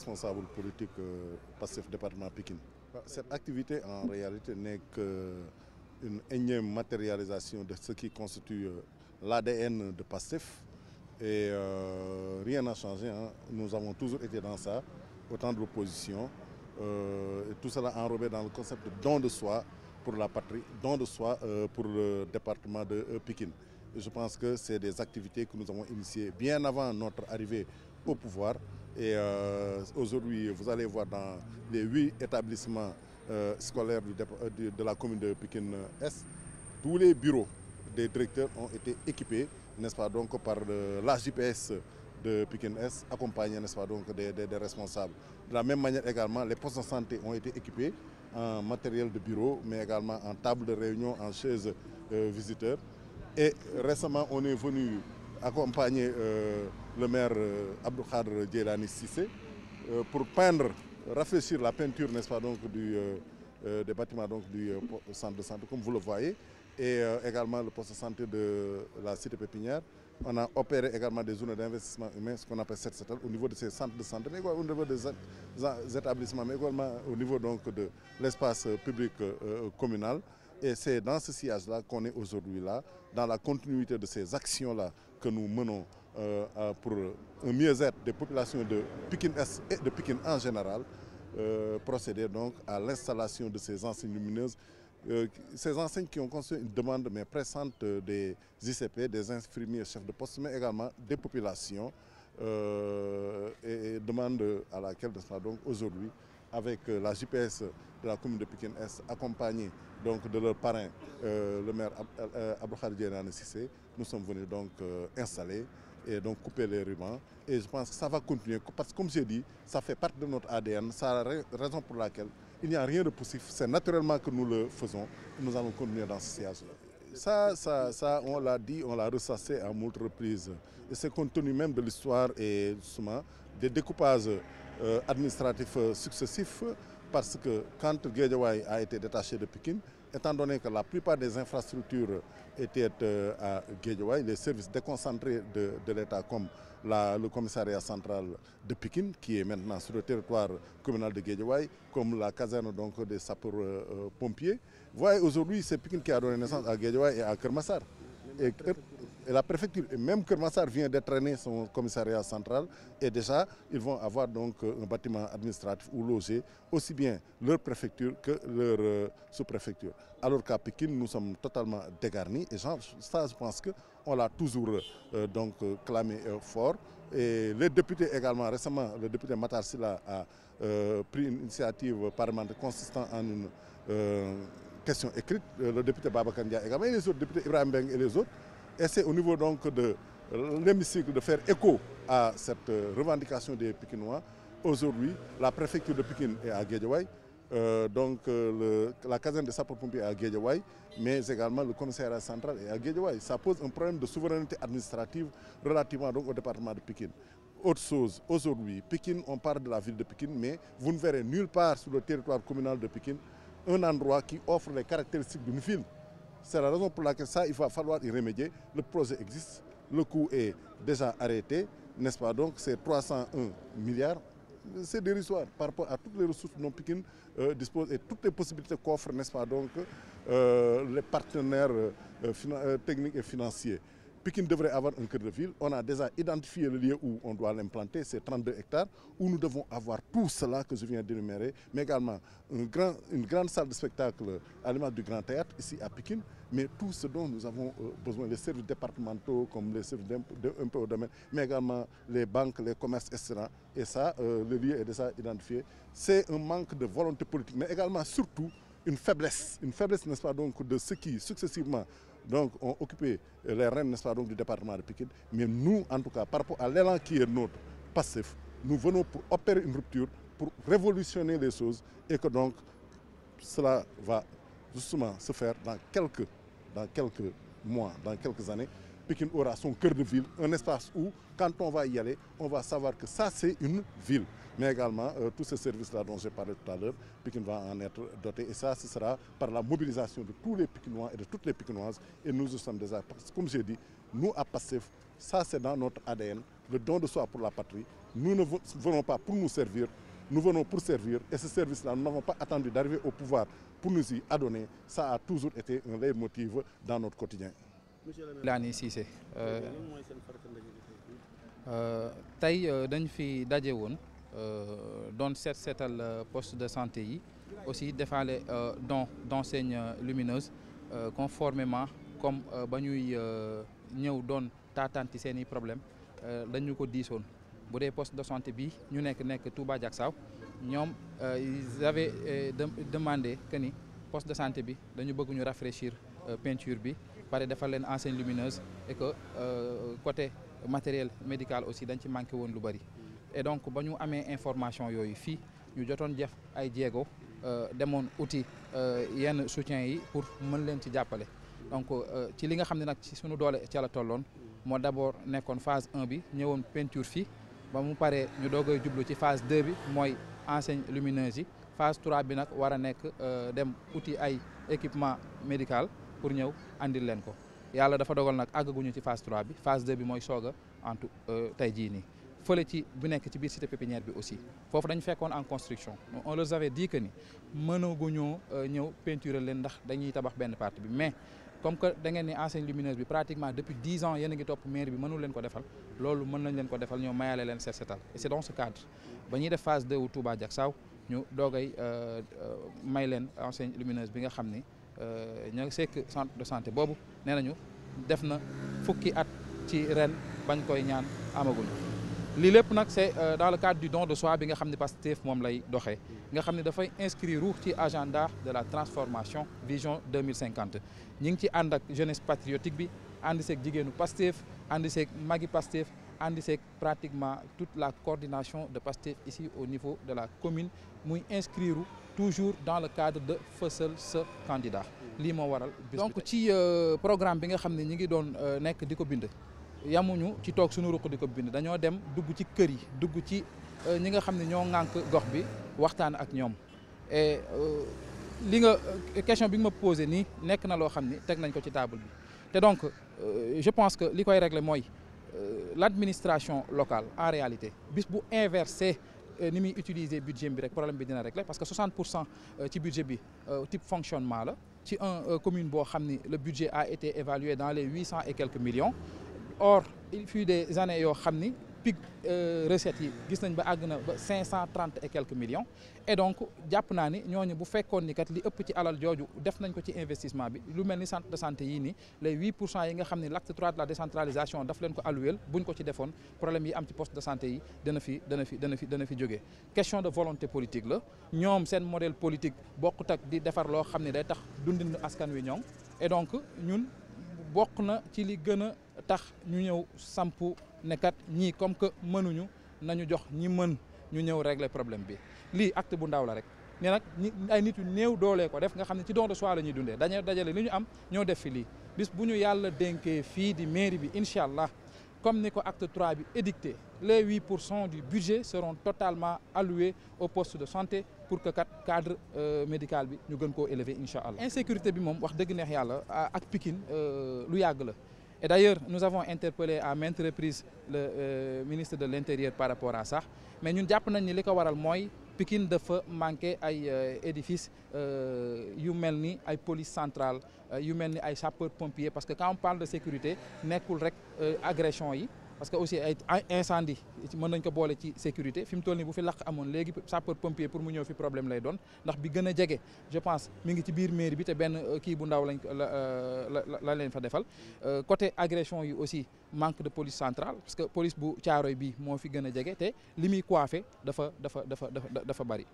responsable politique PASTEF département Pikine. Cette activité en réalité n'est qu'une énième matérialisation de ce qui constitue l'ADN de PASTEF. Et rien n'a changé, hein. Nous avons toujours été dans ça, autant de l'opposition. Et tout cela enrobé dans le concept de don de soi pour la patrie, don de soi pour le département de Pikine. Et je pense que c'est des activités que nous avons initiées bien avant notre arrivée au pouvoir. Et aujourd'hui, vous allez voir dans les 8 établissements scolaires de la commune de Pikine-Est, tous les bureaux des directeurs ont été équipés, n'est-ce pas, donc par la GPS de Pikine-Est, accompagné, n'est-ce pas, donc des responsables. De la même manière également, les postes de santé ont été équipés en matériel de bureau, mais également en table de réunion, en chaises visiteurs. Et récemment, on est venu accompagner le maire Abdou Khadr Djeylani Cissé pour peindre, rafraîchir la peinture, n'est-ce pas, donc des bâtiments donc, du centre de santé, comme vous le voyez, et également le poste de santé de la cité pépinière. On a opéré également des zones d'investissement humain, ce qu'on appelle 7 au niveau de ces centres de santé, mais également au niveau des établissements, mais également au niveau donc, de l'espace public communal. Et c'est dans ce sillage-là qu'on est aujourd'hui là, dans la continuité de ces actions-là que nous menons pour un mieux-être des populations de Pikine-Est et de Pikine en général, procéder donc à l'installation de ces enseignes lumineuses. Ces enseignes qui ont construit une demande mais pressante des ICP, des infirmiers chefs de poste, mais également des populations, et demande à laquelle donc aujourd'hui, avec la GPS de la commune de Pikine-Est, accompagnée donc de leur parrain, le maire Abdou Khadr Djeylani Cissé, nous sommes venus donc installer et donc couper les rubans. Et je pense que ça va continuer parce que, comme j'ai dit, ça fait partie de notre ADN. C'est la raison pour laquelle il n'y a rien de possible. C'est naturellement que nous le faisons. Et nous allons continuer dans ce sillage-là. Ça, on l'a dit, on l'a ressassé à moult reprises. Et c'est compte tenu même de l'histoire et justement des découpages administratifs successifs, parce que quand Guédiawaye a été détaché de Pikine, étant donné que la plupart des infrastructures étaient à Guédiawaye, les services déconcentrés de l'État comme le commissariat central de Pikine, qui est maintenant sur le territoire communal de Guédiawaye, comme la caserne donc, des sapeurs-pompiers. Vous voyez, aujourd'hui, c'est Pikine qui a donné naissance à Guédiawaye et à Kermassar. Et la préfecture, et même Kermassar vient d'entraîner son commissariat central, et déjà ils vont avoir donc un bâtiment administratif où loger aussi bien leur préfecture que leur sous-préfecture. Alors qu'à Pikine, nous sommes totalement dégarnis, et ça je pense qu'on l'a toujours donc clamé fort. Et les députés également, récemment, le député Matar Sylla a pris une initiative parlementaire consistant en une question écrite, le député Babacar Ndiaye également, et les autres députés, Ibrahim Beng et les autres. Et c'est au niveau donc de l'hémicycle de faire écho à cette revendication des Pikinois. Aujourd'hui, la préfecture de Pikine est à Guédiawaye, donc la caserne des sapeurs-pompiers est à Guédiawaye, mais également le commissariat central est à Guédiawaye. Ça pose un problème de souveraineté administrative relativement donc, au département de Pikine. Autre chose, aujourd'hui, Pikine, on parle de la ville de Pikine, mais vous ne verrez nulle part sur le territoire communal de Pikine un endroit qui offre les caractéristiques d'une ville. C'est la raison pour laquelle ça, il va falloir y remédier. Le projet existe, le coût est déjà arrêté, n'est-ce pas? Donc c'est 301 milliards. C'est dérisoire par rapport à toutes les ressources dont Pikine dispose et toutes les possibilités qu'offrent, n'est-ce pas, donc, les partenaires techniques et financiers. Pikine devrait avoir un cœur de ville. On a déjà identifié le lieu où on doit l'implanter, c'est 32 hectares, où nous devons avoir tout cela que je viens d'énumérer, mais également une grande salle de spectacle à l'image du Grand Théâtre, ici à Pikine, mais tout ce dont nous avons besoin, les services départementaux, comme les services d'un peu au domaine, mais également les banques, les commerces, etc. Et ça, le lieu est déjà identifié. C'est un manque de volonté politique, mais également, surtout, une faiblesse, n'est-ce pas, donc, de ceux qui, successivement, donc, ont occupé les rênes, n'est-ce pas, donc, du département de Pikine. Mais nous, en tout cas, par rapport à l'élan qui est notre passif, nous venons pour opérer une rupture, pour révolutionner les choses, et que donc, cela va justement se faire dans quelques mois, dans quelques années. Pikine aura son cœur de ville, un espace où, quand on va y aller, on va savoir que ça, c'est une ville. Mais également, tous ces services-là dont j'ai parlé tout à l'heure, Pikine va en être doté. Et ça, ce sera par la mobilisation de tous les Pikinois et de toutes les Pikinoises. Et nous sommes déjà, parce que comme j'ai dit, nous, à PASTEF, ça, c'est dans notre ADN, le don de soi pour la patrie. nous ne venons pas pour nous servir, nous venons pour servir et ce service-là, nous n'avons pas attendu d'arriver au pouvoir pour nous y adonner. Ça a toujours été un leitmotiv dans notre quotidien. Lani Cissé tey dañ fi daje woon doon seetal poste de santé yi aussi defaale don d'enseigne lumineuse conformément comme ba ñuy ñëw doon taatanti seen i problème dañu ko diisoon bu dee poste de santé bi ñu nekk Touba Diacksao ñoom ils avaient demandé que ni poste de santé bi dañu bëgg ñu rafraîchir peinture bi pare defal leen enseigne lumineuse et que côté matériel médical aussi dañ ci manqué woon lu bari et donc ba ñu amee information yooyu fii ñu jotoon def ay jéego demoon outil yenn soutien yi pour mën leen ci jàppale donc ci li nga xam ne nag ci suñu doole ca la tolloon moo d'abord nekkoon phase 1 bi ñëwoon peinture fii ba mu paree ñu doogay jublu ci phase 2 bi mooy enseigne lumineuse yi phase 3 bi nag war a nekk dem outil ay équipement médical pour ñëw andil leen ko yàlla dafa dogal nag àggaguñu ci phase 3 bi phase 2 bi mooy soog a antu tey jii nii fële ci bu nekk ci biir cité pépinière bi aussi foofu dañu fekkoon en construction on leur avait dit que ni mënaguñoo ñëw peinturer leen ndax dañuy tabax benn partie bi mais comme que da ngeen ni enseigne lumineuse bi pratiquement depuis 10 ans yéen a ngi topp mairie bi mënul leen ko defal loolu mën nañ leen ko defal ñoo mayaale leen set setal et c'est dans ce cadre ba ñuy def phase 2 wu Touba Diacksao ñu doogay may leen enseigne lumineuse bi nga xam ni ñoo sekk centre de santé boobu nee nañu def na fukki at ci ren bañ koy ñaan amaguñu lii lépp nag c'est dans le cadre du don de soi bi nga xam ne Pastef moom lay doxee nga xam ne dafay inscrire ci agenda de la transformation vision 2050 ñi ngi ci ànd ak jeunesse patriotique bi ànd seeg jigéenu Pastef ànd seeg magi Pastef ànd seeg pratiquement toute la coordination de Pastef ici au niveau de la commune muy inscrire toujours dans le cadre de fësal sa candidat lii moo waral donc ci programme bi nga xam ne ñi ngi doon nekk di ko bind yamuñu ci toog suñu ruq di ko bind dañoo dem dugg ci kër yi dugg ci ñi nga xam ne ñoo ŋànk gox bi waxtaan ak ñoom et li nga question bi nga ma posé nii nekk na loo xam ni teg nañ ko ci table bi te donc je pense que li koy régler mooy l'administration locale en réalité bis bu inversé ni muy utiliser budget bi rek problème bi dina régler parce que 60% ci budget bi type fonctionnement la ci un commune boo xam ni le budget a été évalué dans les 800 et quelques millions or il fut des années yoo xam ni pic recettes yi gis nañ ba àgg na ba 530 et quelques millions et donc jàpp naa ni ñooñu bu fekkoon ni kat li ëpp ci alal jooju def nañ ko ci investissement bi lu mel ni centre de santé yii nii les 8% yi nga xam ni l'acte 3 de la décentralisation daf leen ko alloué buñ ko ci defoon problème yi am ci poste de santé yi dana fi jógee question de volonté politique la ñoom seen modèle politique bokkut ak di defar loo xam ne day tax dundinu askan wi ñoŋ et donc ñun bokk na ci li gën a tax ñu ñëw sampu ne kat ñii comme que mënuñu nañu jox ñi mën ñu ñëw régler problème bi lii acte bu ndaw la rek ne nag ay nit yu néew doolee ko def nga xam ne ci don de soi la ñuy dundee dañuy dajale li ñu am ñoo def fi lii bis bu ñu yàlla dénkee fii di mairie bi incha allah comme ni ko acte 3 bi édicté les 8% du budget seront totalement alloués au poste de santé pour que kat cadre médical bi ñu gën koo élever incha allah. insécurité bi moom wax dëgg neex yàlla ak Pikine lu yàgg la. Et d'ailleurs, nous avons interpellé à maintes reprises le ministre de l'Intérieur par rapport à ça mais ñun jàpp nañ ni li ko waral mooy Pikine dafa manqué ay édifices yu mel ni ay police centrale yu mel ni ay sapeurs pompiers parce que quand on parle de sécurité nekkul rek agression yi parce que aussi ay incendie mën nañ ko boole ci sécurité fi mu toll nii bu fi lakk amoon léegi sapeur pompier pour mu ñëw fi problème lay doon ndax bi gën a jege je pense mi ngi ci biir mairie bi te benn kii bu ndaw lañ la leen fa defal côté agression yi aussi manque de police centrale parce que police bu Thiaroye bi moo fi gën a jege te li muy coiffé dafa bari